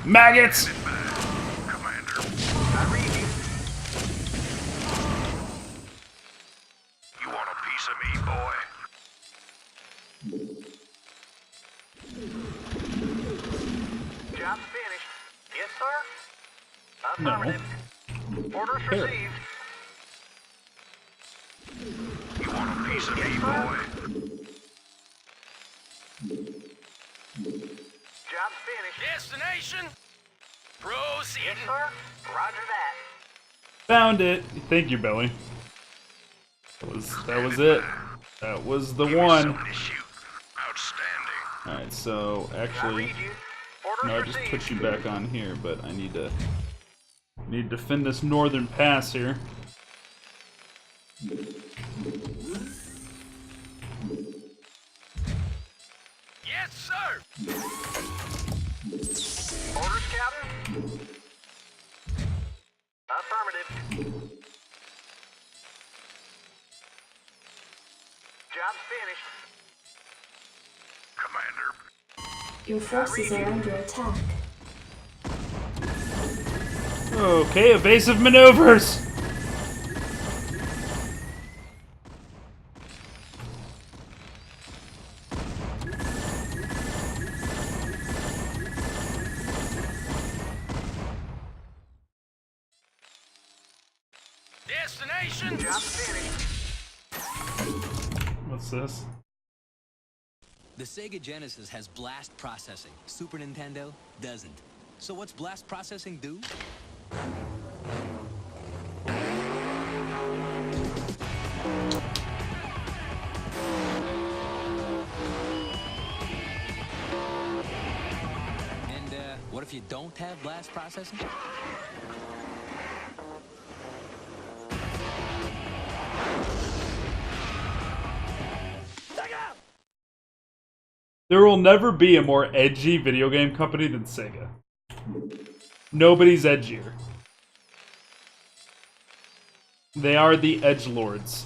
Maggots! Commander. I read you. You want a piece of me, boy? Job's finished. Yes, sir? Affirmative. Orders received. You want a piece of me, boy? Job's finished. Destination. Proceed. Yes, sir. Roger that. Found it. Thank you, Billy. That was it. That was the one. Outstanding. Alright, so actually, no, I just put you back on here, but I need to defend this northern pass here. Yes, sir. Orders, Captain. Affirmative. Job's finished. Commander. Your forces are under attack. Okay, evasive maneuvers! Destination. Job's finished. What's this? The Sega Genesis has blast processing. Super Nintendo doesn't. So what's blast processing do? And what if you don't have blast processing? There will never be a more edgy video game company than Sega. Nobody's edgier. They are the edgelords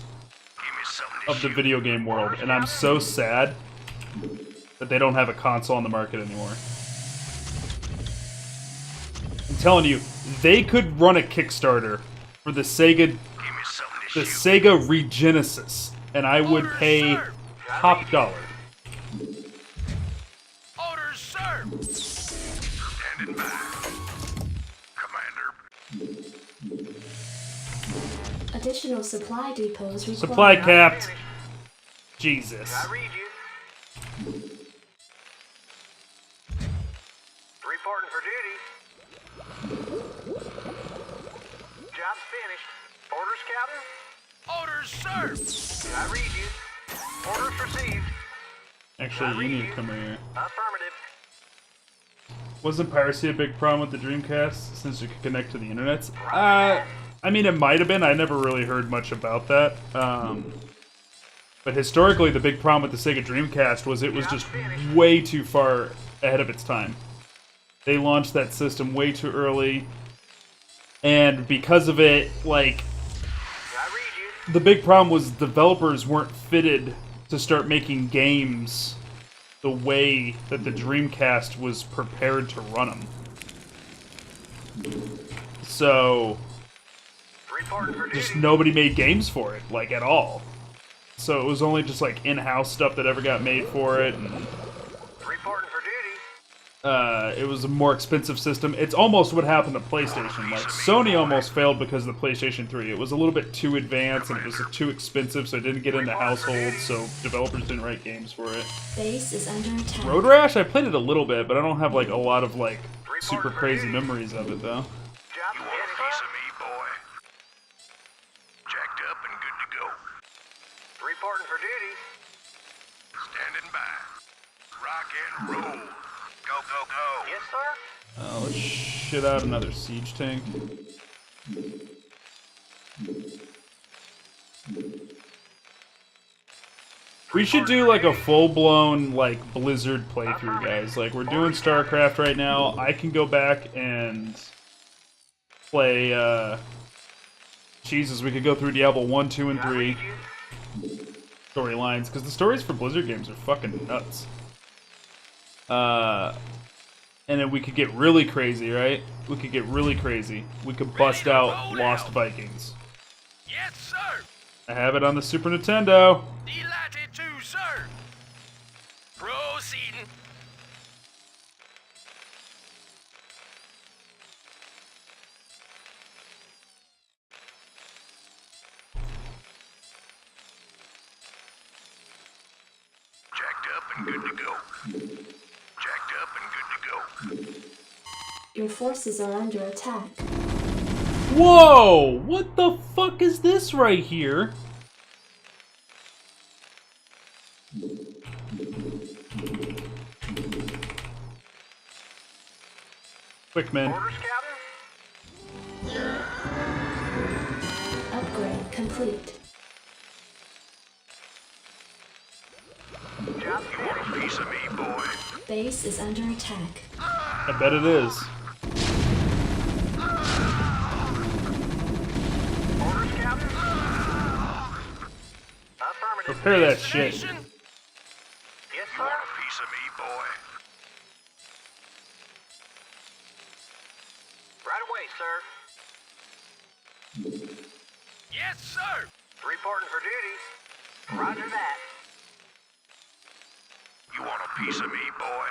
of the video game world, and I'm so sad that they don't have a console on the market anymore. I'm telling you, they could run a Kickstarter for the Sega Regenesis, and I would pay top dollar. Orders, sir. Standing by. Commander. Additional supply depots required. Supply capped. Jesus. I read you. Reporting for duty. Job's finished. Orders, Captain? Orders, sir. I read you. Orders received. Actually, you need to come over here. Affirmative. Wasn't piracy a big problem with the Dreamcast since you could connect to the internet? I mean, it might have been. I never really heard much about that. But historically, the big problem with the Sega Dreamcast was it was just way too far ahead of its time. They launched that system way too early. And because of it, like, the big problem was developers weren't fitted to start making games the way that the Dreamcast was prepared to run them. So, just nobody made games for it, like, at all. So it was only just, like, in-house stuff that ever got made for it, and Reporting for duty. it was a more expensive system. It's almost what happened to PlayStation. Like, Sony almost failed because of the PlayStation 3. It was a little bit too advanced, and it was too expensive, so it didn't get into households, so developers didn't write games for it. Base is under attack. Road Rash, I played it a little bit, but I don't have, like, a lot of, like, super crazy memories of it, though. You want a piece of me, boy? Jacked up and good to go. Reporting for duty. Standing by. Rock and roll. Go, go, go. Yes, sir. Let's shit out another siege tank. We should do, like, a full-blown, like, Blizzard playthrough, guys. Like, we're doing Starcraft right now. I can go back and play, Jesus, we could go through Diablo 1, 2, and 3 storylines, because the stories for Blizzard games are fucking nuts. And then we could get really crazy, right? We could get really crazy. We could bust out Lost Vikings. Yes, sir. I have it on the Super Nintendo. Delighted to, sir. Proceeding. Jacked up and good to go. Jacked up and good to go. Your forces are under attack. Whoa! What the fuck is this right here? Quick, man. Orders, Captain? Upgrade complete. Job you want a piece of me, boy? Base is under attack. I bet it is. Orders, Captain? Affirmative. Repair that shit. Destination? Yes, sir. You want a piece of me, boy? Right away, sir. Yes, sir. Reporting for duty. Roger that. You want a piece of me, boy?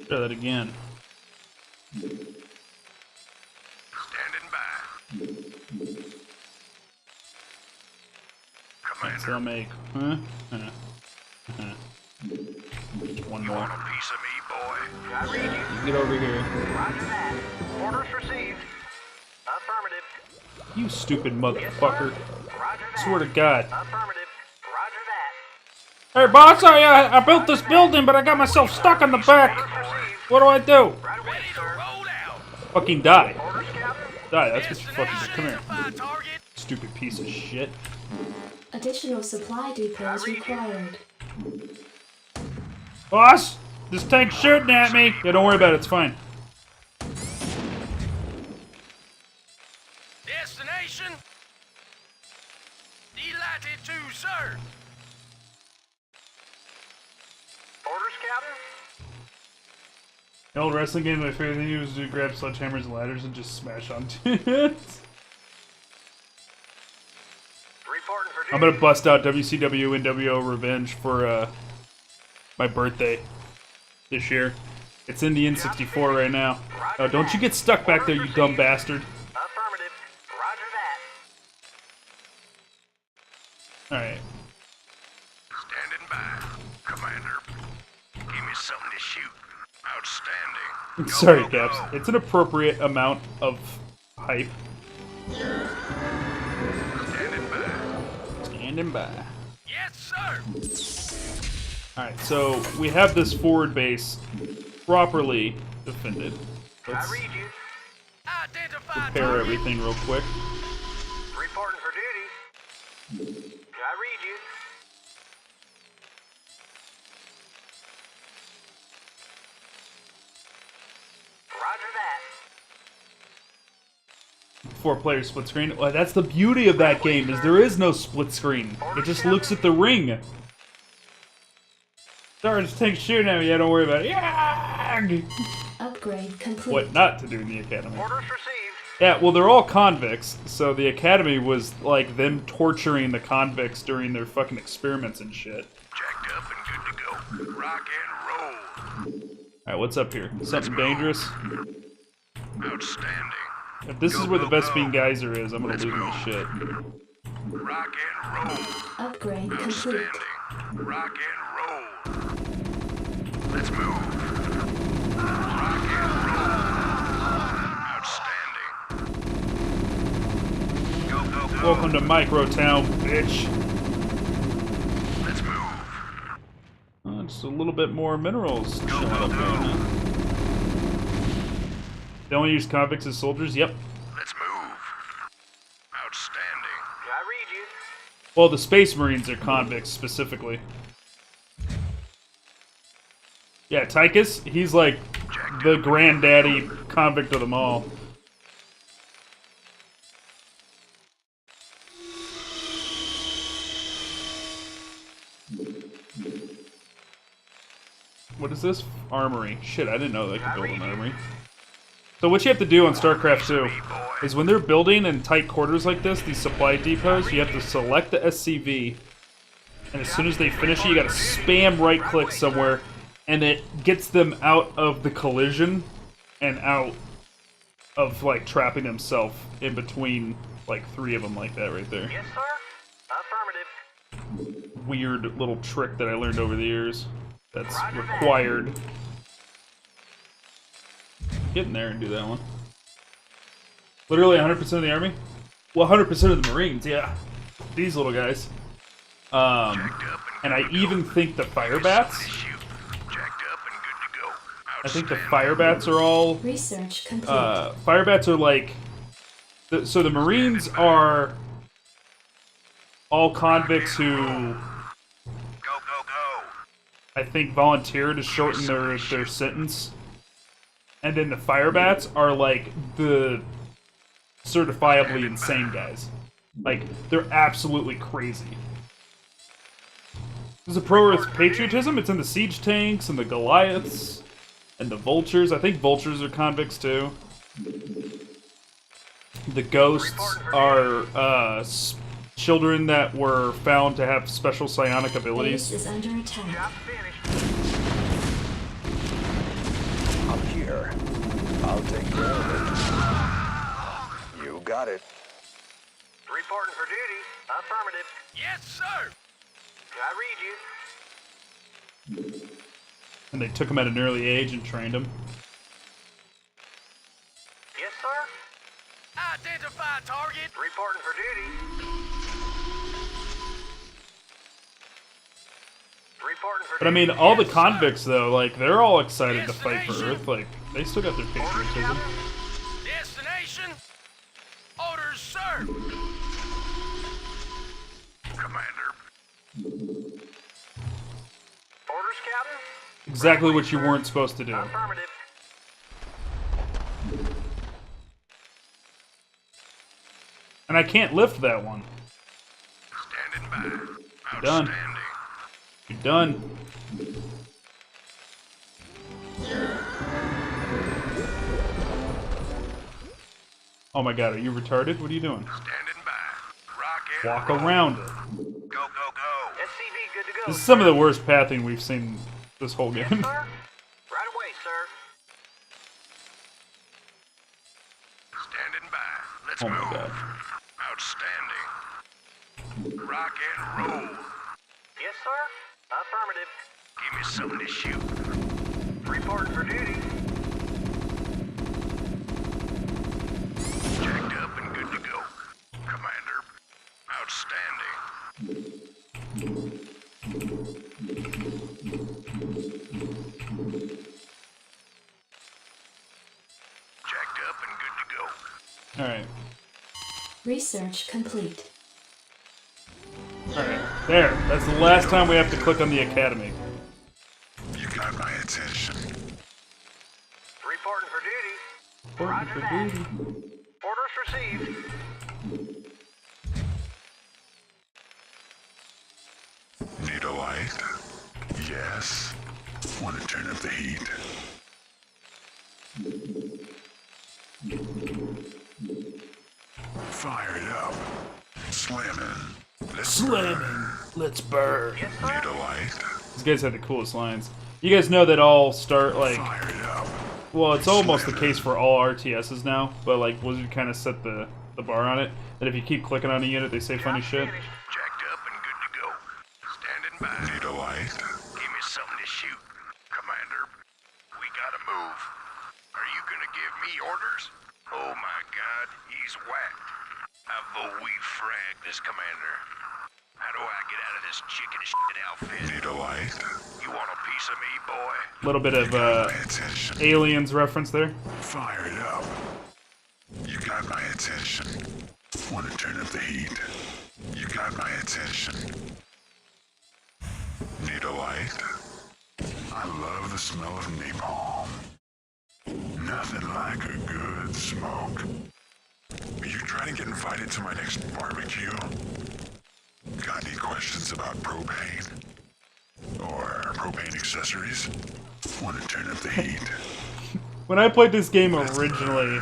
Try that again. Standing by. So Commander, I'll make. One you more. want a piece of me, boy? I read you. You get over here. Roger that. Orders received. Affirmative. You stupid motherfucker. Roger that. Swear to God. Affirmative. Roger that. Hey, boss, I built this building, but I got myself stuck in the back. Orders received. What do I do? Right away, sir. Roll out. Fucking die. Orders, Captain. Die, that's what you fucking do. Come here. Identify target. Stupid piece of shit. Additional supply depots required. Boss, this tank's shooting at me. Yeah, don't worry about it, it's fine. Destination. Delighted to, sir. Orders, Captain. The old wrestling game, my favorite thing was to grab sledgehammers and ladders and just smash onto it. Reporting for duty. I'm gonna bust out WCW and WO Revenge for my birthday this year. It's in the N64 right now. Oh, don't you get stuck back there, you dumb bastard. Affirmative. Roger that. Alright. Standing by. Commander. Give me something to shoot. Outstanding. Go, Sorry, go, go. Caps. It's an appropriate amount of hype. Standing by. Standing by. Yes, sir. Alright, so we have this forward base properly defended. I Let's read you. Identify repair target. everything real quick. Reporting for duty. I read you. Roger that. 4-player split screen. Well, that's the beauty of that game, is there is no split screen. It just looks at the ring. Sorry, just take shooting at me. Yeah, don't worry about it. Yeah! Upgrade complete. What not to do in the academy. Orders received. Yeah, well, they're all convicts, so the academy was like them torturing the convicts during their fucking experiments and shit. Jacked up and good to go. Rock and roll. Alright, what's up here? Something dangerous? Outstanding. If this is where the Vespine Geyser is, I'm gonna lose my shit. Rock and roll. Upgrade complete. Outstanding. Rock and roll. Let's move. Rock and roll. Outstanding. Go, go, go. Welcome to Microtown, bitch. Let's move. Just a little bit more minerals showing up there, huh? They only use convicts as soldiers? Yep. Let's move. Outstanding. I read you. Well, the Space Marines are convicts, specifically. Yeah, Tychus, he's like the granddaddy convict of them all. What is this? Armory. Shit, I didn't know they could build an armory. So what you have to do on StarCraft 2 is when they're building in tight quarters like this, these supply depots, you have to select the SCV, and as soon as they finish it, you gotta spam right-click somewhere, and it gets them out of the collision and out of, like, trapping himself in between, like, 3 of them like that right there. Yes, sir. Affirmative. Weird little trick that I learned over the years that's required. Get in there and do that one. Literally 100% of the army? Well, 100% of the Marines, yeah. These little guys. And I even think the fire bats. I think the fire bats are all. Research complete. Fire bats are like. So the Marines are all convicts who. Go, go, go. I think volunteer to shorten their sentence. And then the fire bats are like the certifiably insane guys. Like, they're absolutely crazy. There's a pro-Earth patriotism. It's in the siege tanks and the Goliaths and the vultures. I think vultures are convicts too. The ghosts are children that were found to have special psionic abilities. Base is under attack. Job finished. I'm here. I'll take care of it. You got it. Reporting for duty. Affirmative. Yes, sir. I read you. And they took him at an early age and trained him. Yes, sir. Identify target. Reporting for duty. Reporting for duty. But I mean, all the convicts though, like, they're all excited to fight for Earth. Like, they still got their patriotism. Destination. Orders, sir. Commander. Orders, Captain. Exactly what you weren't supposed to do. Affirmative. And I can't lift that one. Standing by. You're done. You're done. Oh my god, are you retarded? What are you doing? Standing by. Rock and Walk roll. around it. Go, go, go. SCV good to go. This is some of the worst pathing we've seen this whole game. Sir? Right away, sir. Standing by. Let's Oh move. my god. Outstanding. Rock and roll. Yes, sir. Affirmative. Give me something to shoot. Reporting for duty. Jacked up and good to go. Commander. Outstanding. Jacked up and good to go. Alright. Research complete. Alright. There. That's the last time we have to click on the academy. You got my attention. Reporting for duty. Important for duty. Orders received. Need a light? Yes. Want to turn up the heat? Fire it up. Slamming. Let's burn. Let's burn. Need a light? These guys had the coolest lines. You guys know that all start, like... Fire it up. Well, it's almost the case for all RTSs now, but, like, Blizzard kind of set the bar on it. That if you keep clicking on a unit, they say funny shit. Jacked up and good to go. Standing by. Need a light? Give me something to shoot. Commander, we gotta move. Are you gonna give me orders? Oh my god, he's whacked. I vote we frag this commander. How do I get out of this chicken shit outfit? Need a light? You want a piece of me, boy? A little bit of Aliens reference there. Fire it up. You got my attention. Want to turn up the heat? You got my attention. Need a light? I love the smell of napalm. Nothing like a good smoke. Are you trying to get invited to my next barbecue? Got any questions about propane? Or propane accessories? Want to turn up the heat? When I played this game originally,